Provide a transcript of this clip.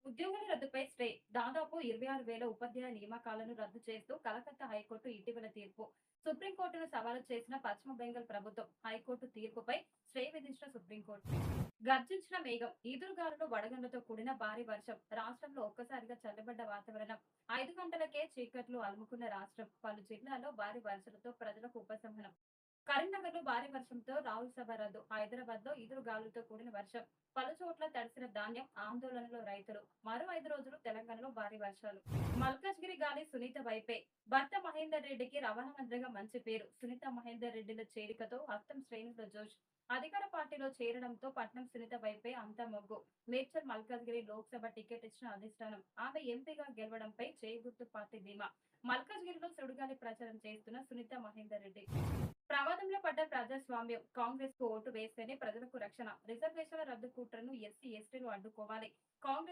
ఉద్యోగుల రద్దుపై స్టే దాదాపు 26,000 ఉపాధ్యాయ నియామకాలను రద్దు చేస్తూ కలకత్తా హైకోర్టు ఇటీవల తీర్పు. సుప్రీంకోర్టును సవాలు చేసిన పశ్చిమ బెంగాల్ ప్రభుత్వం హైకోర్టు తీర్పుపై స్టే విధించిన సుప్రీంకోర్టు. గర్జించిన మేఘం, ఈదురుగాలులు, వడగండ్లతో కూడిన భారీ వర్షం. రాష్ట్రంలో ఒక్కసారిగా చల్లబడ్డ వాతావరణం. 5 గంటలకే చీకట్లు అలుముకున్న రాష్ట్రం. పలు జిల్లాల్లో భారీ వర్షాలతో ప్రజలకు ఉపశమనం. కరీంనగర్ లో భారీ వర్షంతో రావుల సభ రద్దు. హైదరాబాద్ లో ఈదురు గాలులతో కూడిన వర్షం. పలు చోట్ల తడిసిన ధాన్యం. ఆందోళనలో రైతులు. మరో 5 రోజులు తెలంగాణలో భారీ వర్షాలు. మల్కాజ్గిరి గాలి సునీత వైపే. భర్త మహేందర్ రెడ్డికి రవాణా మంత్రిగా మంచి పేరు. సునీత మహేందర్ రెడ్డిల చేరికతో హస్తం శ్రేణుల జోష్. అధికార పార్టీలో చేరడంతో పట్నం సునీత వైపే అంతా మొగ్గు. మేడ్చల్ మల్కాజ్గిరి లోక్సభ టికెట్ ఇచ్చిన అధిష్టానం. ఆమె ఎంపీగా గెలవడంపై చేగుర్తు పార్టీ ధీమా. మల్కాజ్గిరిలో సుడిగాలి ప్రచారం చేస్తున్న సునీత మహేందర్ రెడ్డి. ప్రమాదంలో పడ్డ ప్రజాస్వామ్యం. కాంగ్రెస్ కు ఓటు వేస్తేనే ప్రజలకు రక్షణ. రిజర్వేషన్ల రద్దు కుట్రను ఎస్సీ ఎస్టీలు అడ్డుకోవాలి. కాంగ్రెస్